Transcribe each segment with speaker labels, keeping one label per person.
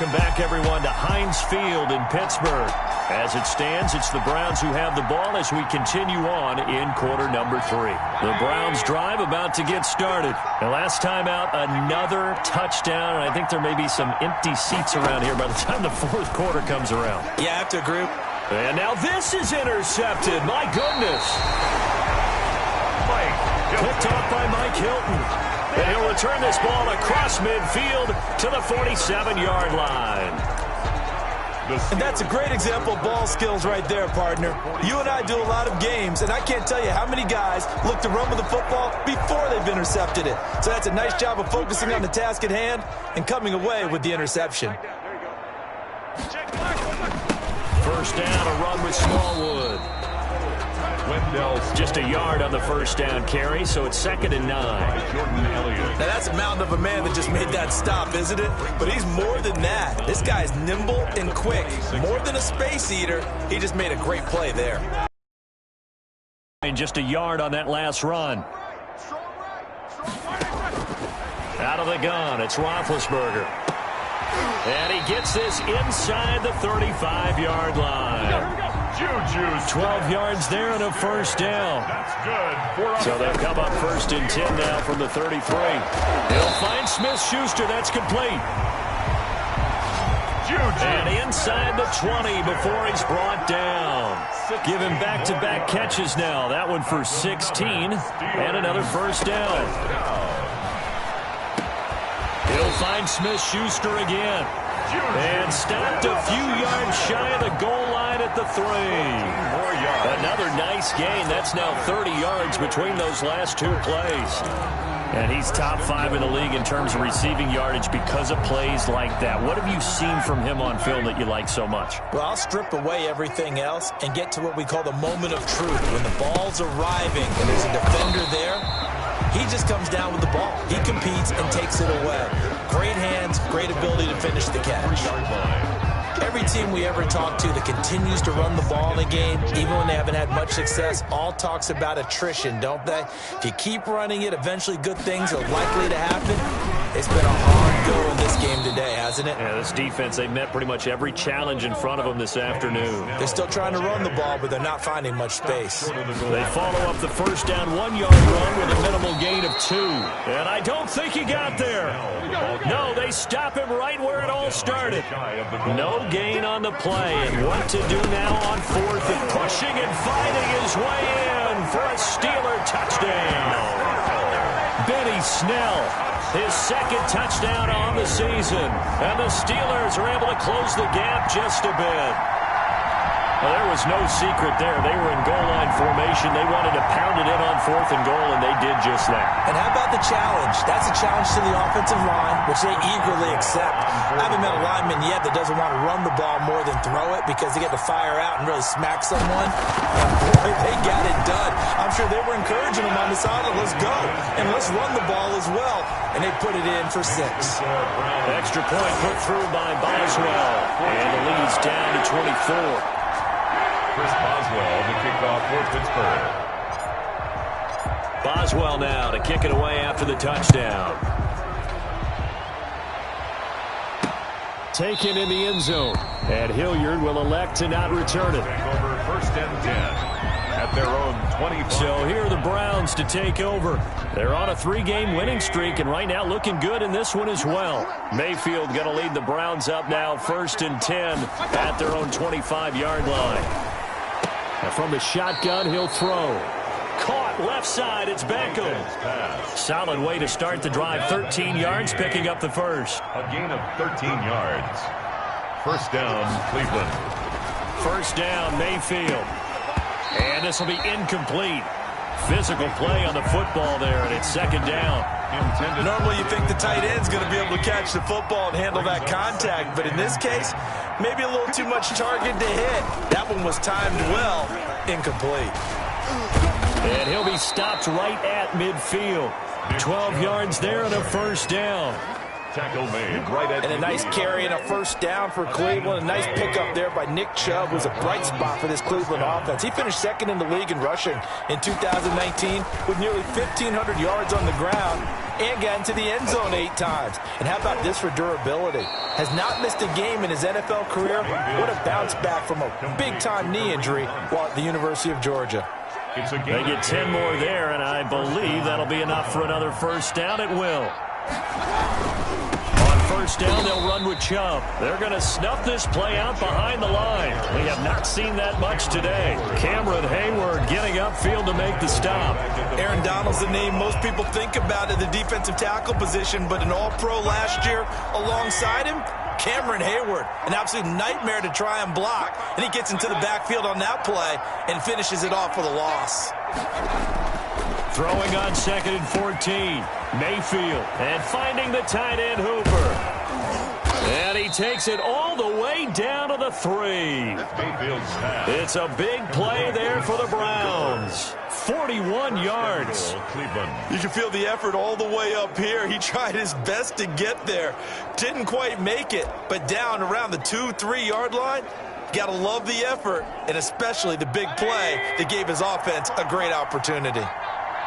Speaker 1: Welcome back, everyone, to Heinz Field in Pittsburgh. As it stands, it's the Browns who have the ball as we continue on in quarter number 3. The Browns drive about to get started. And last time out, another touchdown. And I think there may be some empty seats around here by the time the fourth quarter comes around.
Speaker 2: Yeah, after a group.
Speaker 1: And now this is intercepted. My goodness. Picked off by Mike Hilton. And he'll return this ball across midfield to the 47-yard line.
Speaker 2: And that's a great example of ball skills right there, partner. You and I do a lot of games, and I can't tell you how many guys look to run with the football before they've intercepted it. So that's a nice job of focusing on the task at hand and coming away with the interception.
Speaker 1: First down, a run with Smallwood. Just a yard on the first down carry, so it's 2nd and 9.
Speaker 2: Now that's a mountain of a man that just made that stop, isn't it? But he's more than that. This guy's nimble and quick. More than a space eater, he just made a great play there.
Speaker 1: And just a yard on that last run. Out of the gun, it's Roethlisberger. And he gets this inside the 35-yard line. 12 yards there and a first down.
Speaker 3: That's good.
Speaker 1: So they'll come up 1st and 10 now from the 33. He'll find Smith-Schuster. That's complete. And inside the 20 before he's brought down. Give him back-to-back catches now. That one for 16 and another first down. He'll find Smith-Schuster again. And stopped a few yards shy of the goal line at the 3. Another nice gain. That's now 30 yards between those last 2 plays. And he's top 5 in the league in terms of receiving yardage because of plays like that. What have you seen from him on film that you like so much?
Speaker 2: Well, I'll strip away everything else and get to what we call the moment of truth. When the ball's arriving and there's a defender there, he just comes down with the ball. He competes and takes it away. Great hands, great ability to finish the catch. Every team we ever talk to that continues to run the ball in a game, even when they haven't had much success, all talks about attrition, don't they? If you keep running it, eventually good things are likely to happen. It's been a hard go in this game today, hasn't it?
Speaker 1: Yeah, this defense, they met pretty much every challenge in front of them this afternoon.
Speaker 2: They're still trying to run the ball, but they're not finding much space.
Speaker 1: They follow up the first down 1-yard run with a minimal gain of 2. And I don't think he got there. No, they stop him right where it all started. No gain on the play. And what to do now on 4th and pushing and fighting his way in for a Steeler touchdown. Benny Snell, his 2nd touchdown on the season. And the Steelers are able to close the gap just a bit. Well, there was no secret there. They were in goal line formation. They wanted to pound it in on 4th and goal, and they did just that.
Speaker 2: And how about the challenge? That's a challenge to the offensive line, which they eagerly accept. I haven't met a lineman yet that doesn't want to run the ball more than throw it because they get to fire out and really smack someone. And boy, they got it done. I'm sure they were encouraging them on the sideline. Let's go. And let's run the ball as well. And they put it in for 6.
Speaker 1: Extra point put through by Boswell. And the lead's down to 24.
Speaker 3: Chris Boswell to kick off for Pittsburgh.
Speaker 1: Boswell now to kick it away after the touchdown. Taken in the end zone. And Hilliard will elect to not return it.
Speaker 3: Over 1st and 10 at their own 25.
Speaker 1: So here are the Browns to take over. They're on a 3-game winning streak, and right now looking good in this one as well. Mayfield going to lead the Browns up now 1st and 10 at their own 25-yard line. And from the shotgun, he'll throw. Caught left side, it's Beckham. Solid way to start the drive. 13 yards, picking up the first.
Speaker 3: A gain of 13 yards. First down, Cleveland.
Speaker 1: First down, Mayfield. And this will be incomplete. Physical play on the football there, and it's 2nd down.
Speaker 2: Normally you think the tight end's going to be able to catch the football and handle that contact, but in this case, maybe a little too much target to hit. That one was timed well, incomplete.
Speaker 1: And he'll be stopped right at midfield. 12 yards there and a first down.
Speaker 3: Tackle made right at
Speaker 2: And a nice carry and a first down for Cleveland. A nice pickup there by Nick Chubb, who's a bright spot for this Cleveland offense. He finished second in the league in rushing in 2019 with nearly 1,500 yards on the ground and got into the end zone 8 times. And how about this for durability? Has not missed a game in his NFL career. What a bounce back from a big-time knee injury while at the University of Georgia.
Speaker 1: They get 10 more there, and I believe that'll be enough for another first down. It will. On first down, they'll run with Chubb. They're going to snuff this play out behind the line. We have not seen that much today. Cameron Hayward getting upfield to make the stop.
Speaker 2: Aaron Donald's the name most people think about at the defensive tackle position, but an all-pro last year alongside him, Cameron Hayward, an absolute nightmare to try and block. And he gets into the backfield on that play and finishes it off for the loss.
Speaker 1: Throwing on 2nd and 14. Mayfield. And finding the tight end Hooper. And he takes it all the way down to the 3. It's a big play there for the Browns. 41 yards.
Speaker 2: You can feel the effort all the way up here. He tried his best to get there. Didn't quite make it, but down around the 2-3 yard line. Got to love the effort, and especially the big play that gave his offense a great opportunity.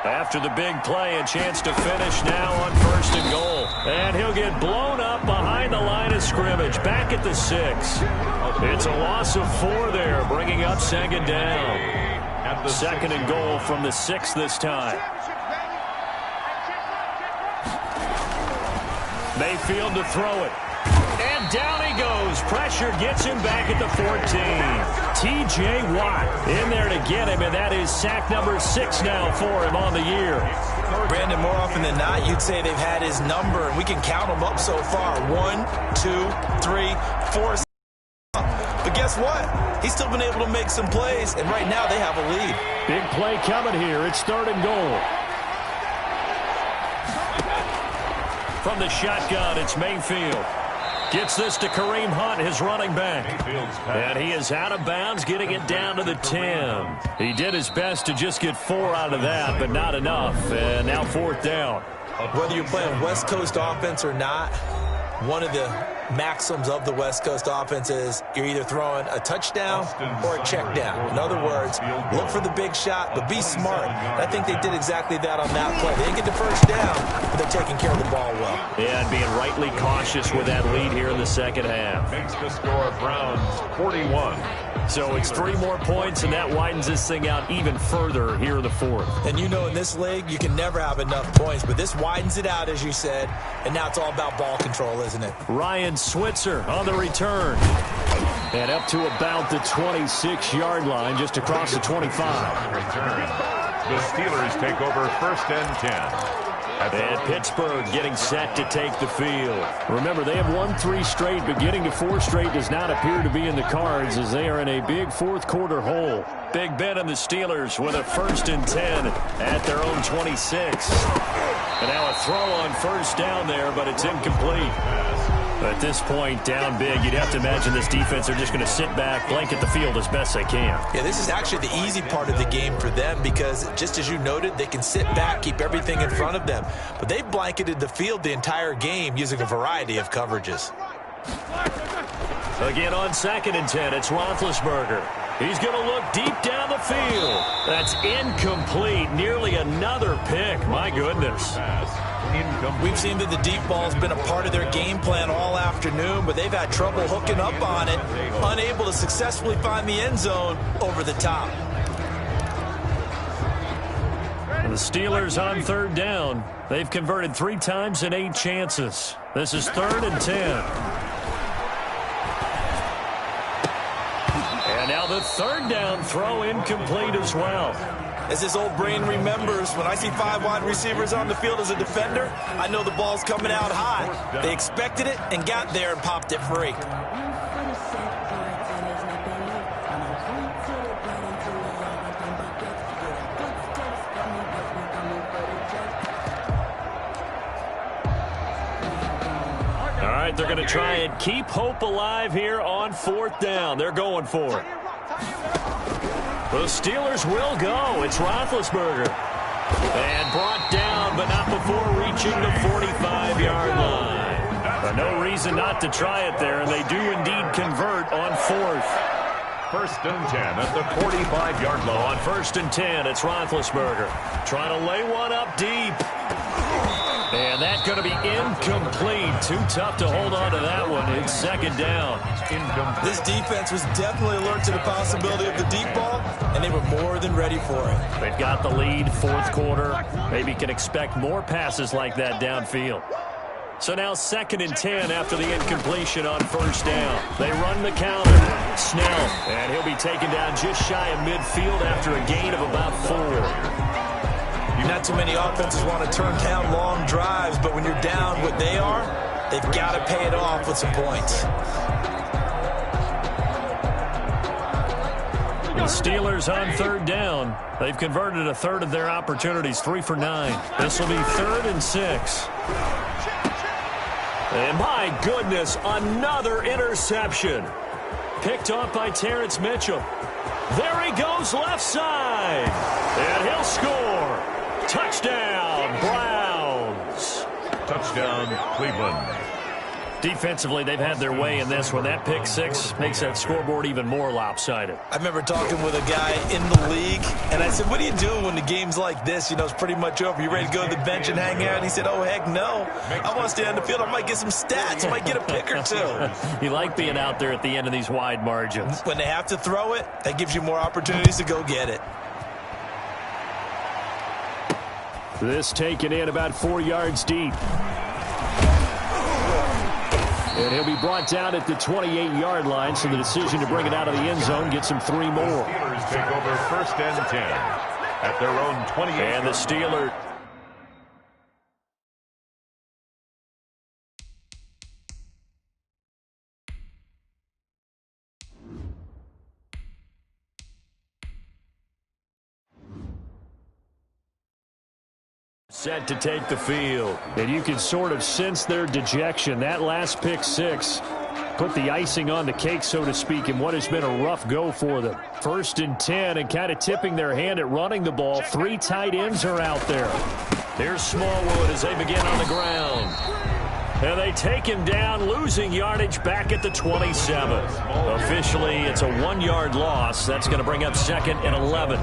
Speaker 1: After the big play, a chance to finish now on 1st and goal. And he'll get blown up behind the line of scrimmage, back at the 6. It's a loss of 4 there, bringing up 2nd down. 2nd and goal from the 6 this time. Mayfield to throw it. And down he goes. Pressure gets him back at the 14. T.J. Watt in there to get him, and that is sack number 6 now for him on the year.
Speaker 2: Brandon, more often than not, you'd say they've had his number, and we can count them up so far. 1, 2, 3, 4. But guess what? He's still been able to make some plays, and right now they have a lead.
Speaker 1: Big play coming here. It's 3rd and goal. From the shotgun, it's Mayfield. Gets this to Kareem Hunt, his running back. And he is out of bounds, getting it down to the 10. He did his best to just get 4 out of that, but not enough. And now 4th down.
Speaker 2: Whether you're playing West Coast offense or not, one of the maxims of the West Coast offense is you're either throwing a touchdown or a check down. In other words, look for the big shot, but be smart. And I think they did exactly that on that play. They didn't get the first down, but they're taking care of the ball well.
Speaker 1: Yeah, and being rightly cautious with that lead here in the second half.
Speaker 3: Makes the score Browns 41.
Speaker 1: So it's 3 more points, and that widens this thing out even further here in the 4th.
Speaker 2: And you know in this league, you can never have enough points, but this widens it out, as you said, and now it's all about ball control, isn't it?
Speaker 1: Ryan Switzer on the return. And up to about the 26-yard line, just across the 25.
Speaker 3: Return. The Steelers take over 1st and 10.
Speaker 1: And Pittsburgh getting set to take the field. Remember, they have won 3 straight, but getting to 4 straight does not appear to be in the cards as they are in a big 4th quarter hole. Big Ben and the Steelers with a 1st and 10 at their own 26. And now a throw on 1st down there, but it's incomplete. At this point, down big, you'd have to imagine this defense are just going to sit back, blanket the field as best they can.
Speaker 2: Yeah, this is actually the easy part of the game for them because, just as you noted, they can sit back, keep everything in front of them. But they've blanketed the field the entire game using a variety of coverages.
Speaker 1: Again on 2nd and 10, it's Roethlisberger. He's going to look deep down the field. That's incomplete. Nearly another pick. My goodness.
Speaker 2: We've seen that the deep ball's been a part of their game plan all afternoon, but they've had trouble hooking up on it, unable to successfully find the end zone over the top.
Speaker 1: And the Steelers on 3rd down. They've converted 3 times in 8 chances. This is 3rd and 10. And now the 3rd down throw incomplete as well.
Speaker 2: As this old brain remembers, when I see 5 wide receivers on the field as a defender, I know the ball's coming out high. They expected it and got there and popped it free.
Speaker 1: All right, they're going to try and keep hope alive here on 4th down. They're going for it. The Steelers will go. It's Roethlisberger. And brought down, but not before reaching the 45-yard line. No reason not to try it there, and they do indeed convert on 4th.
Speaker 3: 1st and 10 at the 45-yard line.
Speaker 1: On 1st and 10, it's Roethlisberger trying to lay one up deep. And that's going to be incomplete. Too tough to hold on to that one. It's 2nd down.
Speaker 2: This defense was definitely alert to the possibility of the deep ball, and they were more than ready for it.
Speaker 1: They've got the lead, 4th quarter. Maybe can expect more passes like that downfield. So now 2nd and 10 after the incompletion on 1st down. They run the counter. Snell, and he'll be taken down just shy of midfield after a gain of about 4.
Speaker 2: Not too many offenses want to turn down long drives, but when you're down what they are, they've got to pay it off with some points.
Speaker 1: The Steelers on 3rd down. They've converted a third of their opportunities, 3 for 9. This will be 3rd and 6. And my goodness, another interception. Picked off by Terrence Mitchell. There he goes left side. And he'll score. Touchdown, Browns.
Speaker 3: Touchdown, Cleveland.
Speaker 1: Defensively, they've had their way in this one. That pick 6 makes that scoreboard even more lopsided.
Speaker 2: I remember talking with a guy in the league, and I said, what do you do when the game's like this? You know, it's pretty much over. You ready to go to the bench and hang out? And he said, oh, heck no. I want to stay on the field. I might get some stats. I might get a pick or 2.
Speaker 1: You like being out there at the end of these wide margins.
Speaker 2: When they have to throw it, that gives you more opportunities to go get it.
Speaker 1: This taken in about 4 yards deep. And he'll be brought down at the 28-yard line, so the decision to bring it out of the end zone gets him 3 more.
Speaker 3: Steelers take over 1st and 10 at their own 28.
Speaker 1: And the Steelers. Set to take the field. And you can sort of sense their dejection. That last pick 6 put the icing on the cake, so to speak, in what has been a rough go for them. 1st and 10, and kind of tipping their hand at running the ball. 3 tight ends are out there. Here's Smallwood as they begin on the ground. And they take him down, losing yardage back at the 27. Officially, it's a 1-yard loss. That's going to bring up 2nd and 11.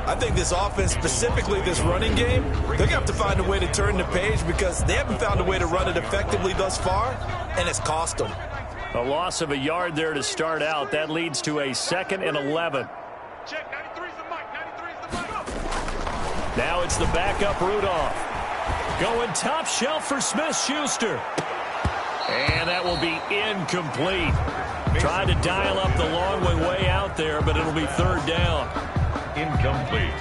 Speaker 2: I think this offense, specifically this running game, they're going to have to find a way to turn the page because they haven't found a way to run it effectively thus far, and it's cost them.
Speaker 1: A loss of a yard there to start out. That leads to a 2nd and 11.
Speaker 4: Check, 93's the mic, 93's the mic.
Speaker 1: Now it's the backup Rudolph. Going top shelf for Smith-Schuster. And that will be incomplete. Tried to dial up the long way out there, but it'll be 3rd down.
Speaker 3: Incomplete.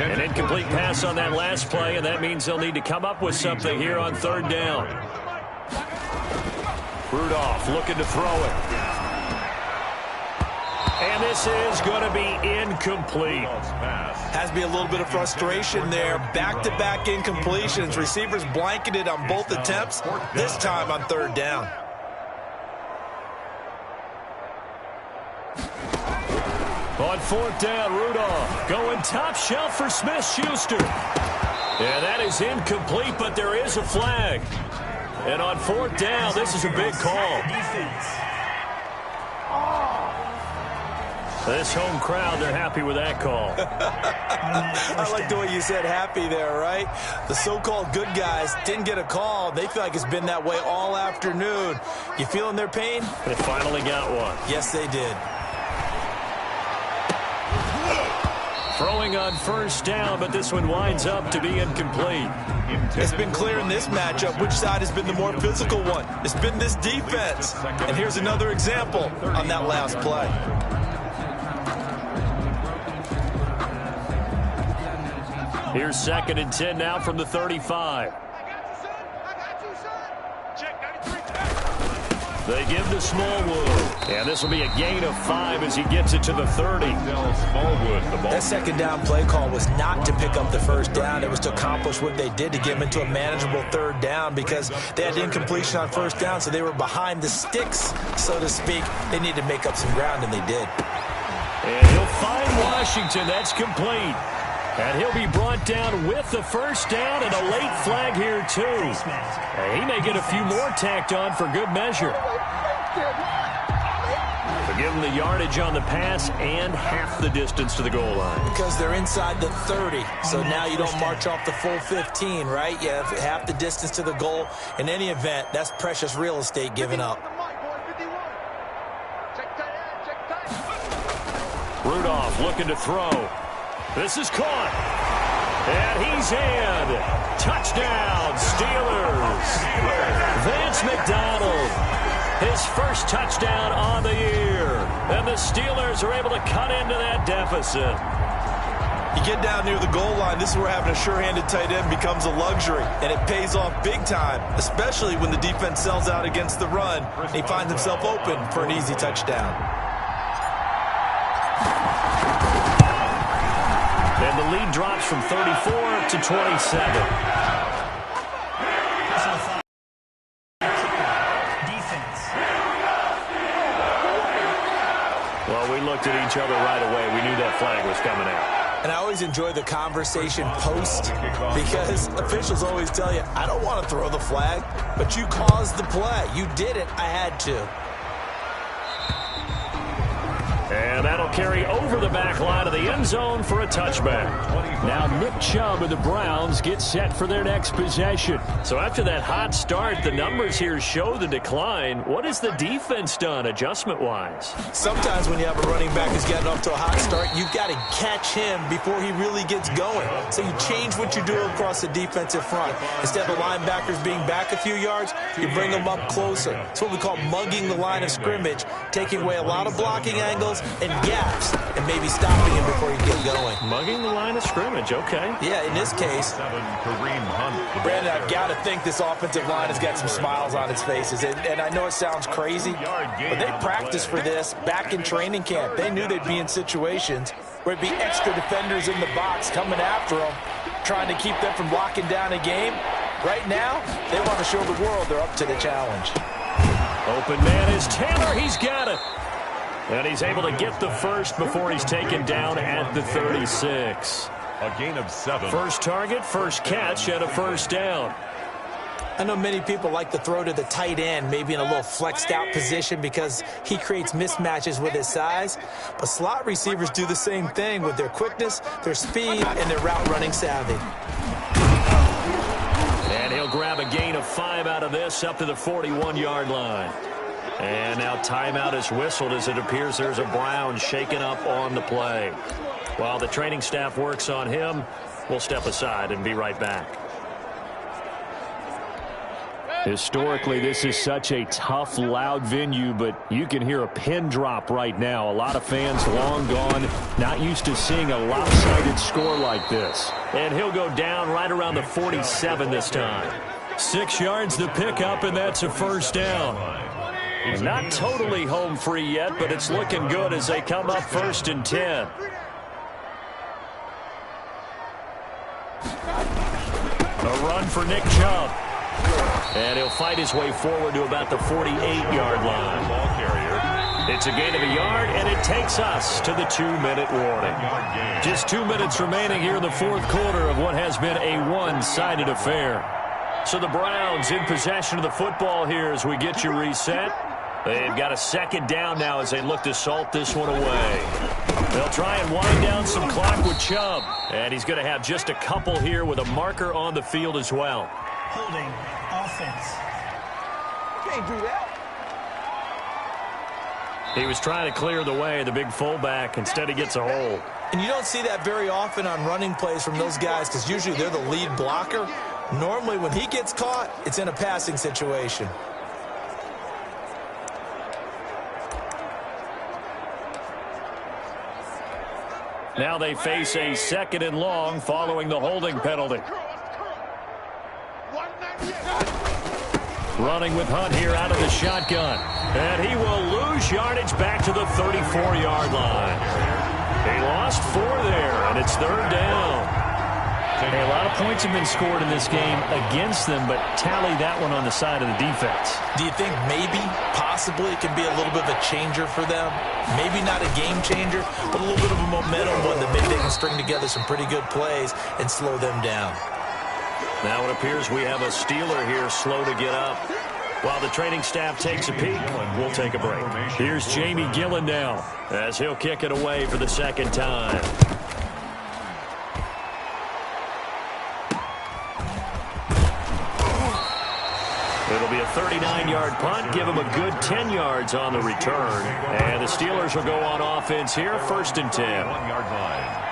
Speaker 1: An incomplete pass on that last play, and that means they'll need to come up with something here on 3rd down. Rudolph looking to throw it. And this is going to be incomplete.
Speaker 2: Has to be a little bit of frustration there. Back-to-back incompletions. Receivers blanketed on both attempts, this time on 3rd down.
Speaker 1: On 4th down, Rudolph going top shelf for Smith-Schuster. And that is incomplete, but there is a flag. And on 4th down, this is a big call. This home crowd, they're happy with that call.
Speaker 2: I like the way you said happy there, right? The so-called good guys didn't get a call. They feel like it's been that way all afternoon. You feeling their pain?
Speaker 1: They finally got one.
Speaker 2: Yes, they did.
Speaker 1: Throwing on 1st down, but this one winds up to be incomplete.
Speaker 2: It's been clear in this matchup which side has been the more physical one. It's been this defense. And here's another example on that last play.
Speaker 1: Here's 2nd and 10 now from the 35. They give to Smallwood. And this will be a gain of 5 as he gets it to the 30.
Speaker 3: Smallwood, the ball.
Speaker 2: That 2nd down play call was not to pick up the 1st down. It was to accomplish what they did to get them into a manageable 3rd down because they had incompletion on 1st down, so they were behind the sticks, so to speak. They needed to make up some ground, and they did.
Speaker 1: And he'll find Washington. That's complete. And he'll be brought down with the first down and a late flag here, too. He may get a few more tacked on for good measure. So give him the yardage on the pass and half the distance to the goal line.
Speaker 2: Because they're inside the 30, so now you don't march off the full 15, right? You have half the distance to the goal. In any event, that's precious real estate given up.
Speaker 1: Rudolph looking to throw. This is caught. And he's in. Touchdown, Steelers. Vance McDonald, his first touchdown on the year. And the Steelers are able to cut into that deficit.
Speaker 2: You get down near the goal line, this is where having a sure-handed tight end becomes a luxury. And it pays off big time, especially when the defense sells out against the run. And he finds himself open for an easy touchdown.
Speaker 1: And the lead drops from 34 to 27. Well, we looked at each other right away. We knew that flag was coming out.
Speaker 2: And I always enjoy the conversation post because officials always tell you, I don't want to throw the flag, but you caused the play. You did it. I had to.
Speaker 1: And that'll carry over the back line of the end zone for a touchback. Now Nick Chubb of the Browns gets set for their next possession. So after that hot start, the numbers here show the decline. What has the defense done adjustment-wise?
Speaker 2: Sometimes when you have a running back who's getting off to a hot start, you've got to catch him before he really gets going. So you change what you do across the defensive front. Instead of the linebackers being back a few yards, you bring them up closer. It's what we call mugging the line of scrimmage, taking away a lot of blocking angles and gaps, and maybe stopping him before you get going.
Speaker 1: Mugging the line of scrimmage, okay.
Speaker 2: Yeah, in this case, Brandon, I've got to think this offensive line has got some smiles on its faces. And I know it sounds crazy, but they practiced for this back in training camp. They knew they'd be in situations where it'd be extra defenders in the box coming after them, trying to keep them from locking down a game. Right now, they want to show the world they're up to the challenge.
Speaker 1: Open man is Taylor. He's got it. And he's able to get the first before he's taken down at the 36.
Speaker 3: A gain of 7.
Speaker 1: First target, first catch, and a first down.
Speaker 2: I know many people like to throw to the tight end, maybe in a little flexed out position because he creates mismatches with his size. But slot receivers do the same thing with their quickness, their speed, and their route running savvy.
Speaker 1: And he'll grab a gain of 5 out of this up to the 41-yard line. And now timeout is whistled as it appears there's a Brown shaken up on the play. While the training staff works on him, we'll step aside and be right back. Historically, this is such a tough, loud venue, but you can hear a pin drop right now. A lot of fans long gone, not used to seeing a lopsided score like this. And he'll go down right around the 47 this time. 6 yards the pickup, and that's a first down. Not totally home free yet, but it's looking good as they come up 1st and 10. A run for Nick Chubb. And he'll fight his way forward to about the 48-yard line. It's a gain of a yard, and it takes us to the 2-minute warning. Just 2 minutes remaining here in the fourth quarter of what has been a one-sided affair. So the Browns in possession of the football here as we get you reset. They've got a second down now as they look to salt this one away. They'll try and wind down some clock with Chubb. And he's going to have just a couple here with a marker on the field as well.
Speaker 5: Holding offense.
Speaker 2: Can't do that.
Speaker 1: He was trying to clear the way, the big fullback. Instead, he gets a hold.
Speaker 2: And you don't see that very often on running plays from those guys because usually they're the lead blocker. Normally, when he gets caught, it's in a passing situation.
Speaker 1: Now they face a 2nd and long following the holding penalty. Running with Hunt here out of the shotgun. And he will lose yardage back to the 34-yard line. He lost 4 there, and it's 3rd down. Hey, a lot of points have been scored in this game against them, but tally that one on the side of the defense.
Speaker 2: Do you think maybe, possibly, it can be a little bit of a changer for them? Maybe not a game changer, but a little bit of a momentum one that maybe they can string together some pretty good plays and slow them down.
Speaker 1: Now it appears we have a Steeler here slow to get up. While the training staff takes a peek, we'll take a break. Here's Jamie Gillen now as he'll kick it away for the second time. It'll be a 39-yard punt, give him a good 10 yards on the return. And the Steelers will go on offense here, 1st and 10.
Speaker 3: 1-yard line.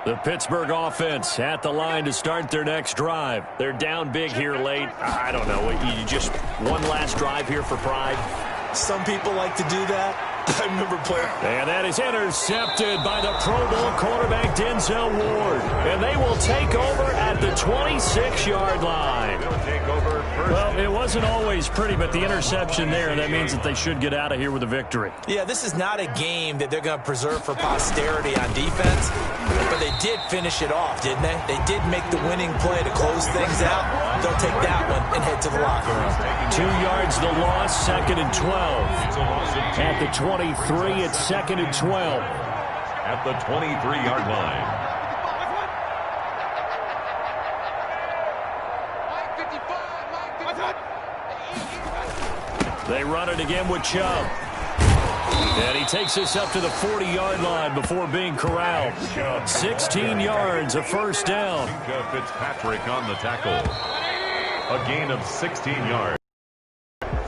Speaker 1: The Pittsburgh offense at the line to start their next drive. They're down big here late. I don't know. You just one last drive here for pride.
Speaker 2: Some people like to do that. I remember playing.
Speaker 1: And that is intercepted by the Pro Bowl quarterback Denzel Ward. And they will take over at the 26-yard line. Well, it wasn't always pretty, but the interception there, that means that they should get out of here with a victory.
Speaker 2: Yeah, this is not a game that they're going to preserve for posterity on defense, but they did finish it off, didn't they? They did make the winning play to close things out. They'll take that one and head to the locker room.
Speaker 1: 2 yards the loss, 2nd and 12. At the 23, it's 2nd and 12.
Speaker 3: At the 23-yard line.
Speaker 1: They run it again with Chubb. And he takes us up to the 40-yard line before being corralled. 16 yards, a first down.
Speaker 3: Fitzpatrick on the tackle. A gain of 16 yards.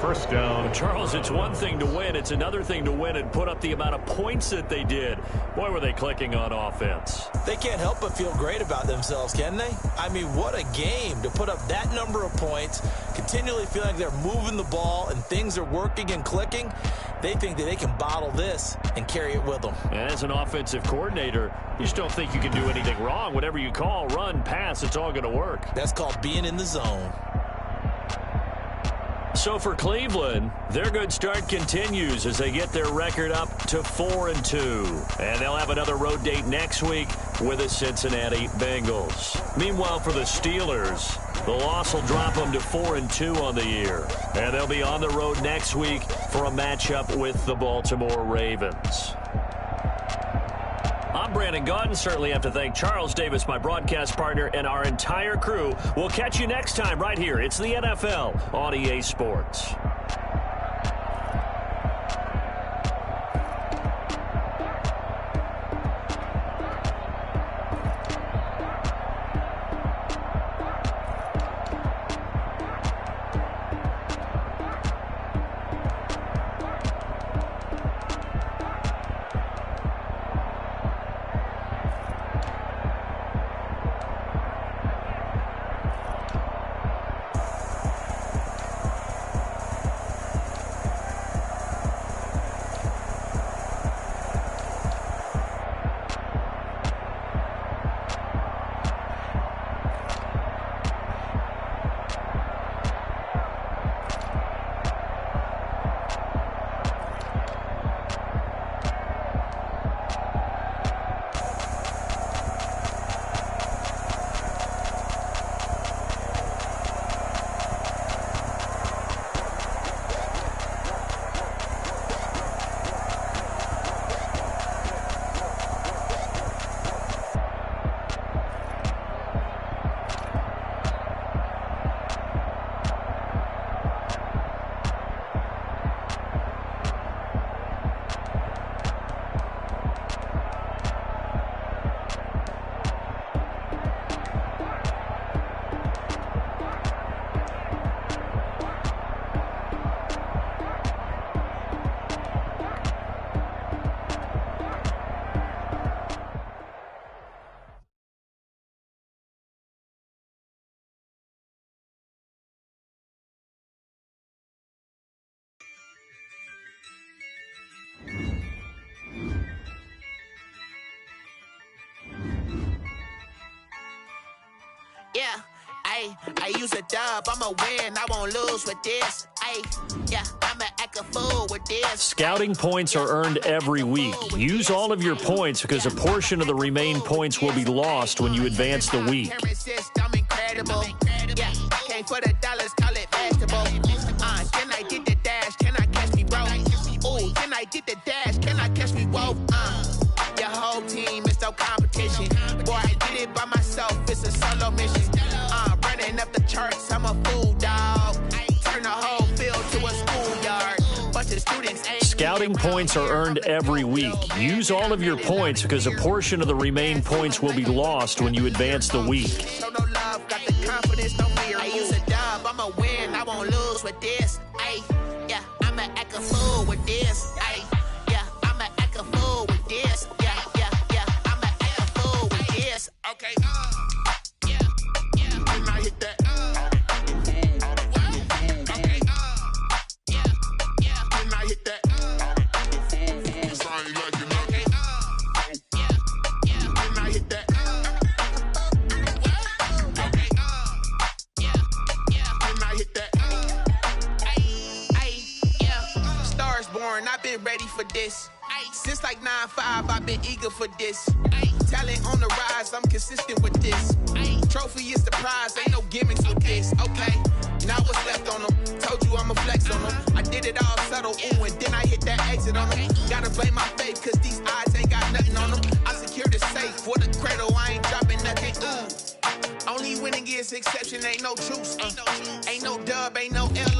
Speaker 3: First down.
Speaker 1: Charles, it's one thing to win. It's another thing to win and put up the amount of points that they did. Boy, were they clicking on offense.
Speaker 2: They can't help but feel great about themselves, can they? I mean, what a game to put up that number of points, continually feeling like they're moving the ball and things are working and clicking. They think that they can bottle this and carry it with them.
Speaker 1: And as an offensive coordinator, you just don't think you can do anything wrong. Whatever you call, run, pass, it's all going to work.
Speaker 2: That's called being in the zone.
Speaker 1: So for Cleveland, their good start continues as they get their record up to 4-2. And they'll have another road date next week with the Cincinnati Bengals. Meanwhile, for the Steelers, the loss will drop them to 4-2 on the year. And they'll be on the road next week for a matchup with the Baltimore Ravens. I'm Brandon Gaudin. Certainly have to thank Charles Davis, my broadcast partner, and our entire crew. We'll catch you next time right here. It's the NFL on EA Sports.
Speaker 6: Ay, I use a dub, I'ma win, I won't lose with this. Ay, yeah, I'ma act a fool with this.
Speaker 1: Scouting points are earned every week. Use all of your points because a portion of the remaining points will be lost when you advance the week.
Speaker 6: I'm incredible. Yeah, came for the dollars, call it vegetable. Then I did the dash, can I catch me, bro? Ooh, then I did the dash, can I catch me, whoa? Your whole team is no competition. Boy, I did it by myself, it's a solo mission. Running up the charts, I'm a fool, dog. Turn the whole field to a schoolyard. Bunch of students ain't.
Speaker 1: Scouting points are earned every week. Use all of your points because a portion of the remaining points will be lost when you advance the week.
Speaker 6: Show no love, got the confidence, no fear. I use a dub, I'ma win, I won't lose with this. Ay, yeah, I'ma act a fool with this. Ay, yeah, I'ma act a fool with this. Yeah, I'ma act a fool with this. Okay, yeah, when I hit that. Okay, yeah, when I hit that. I've been ready for this. Since like 9-5, I've been eager for this. Talent on the rise, I'm consistent with this. Trophy is the prize, ain't no gimmicks with this. Okay, now what's left on them? Told you I'ma flex on them. I did it all subtle, ooh, and then I hit that exit on them. Gotta blame my faith, cause these odds ain't got nothing on them. I secured the safe for the cradle, I ain't dropping nothing, ooh. Only winning is exception, ain't no truce. Ain't no dub, ain't no L.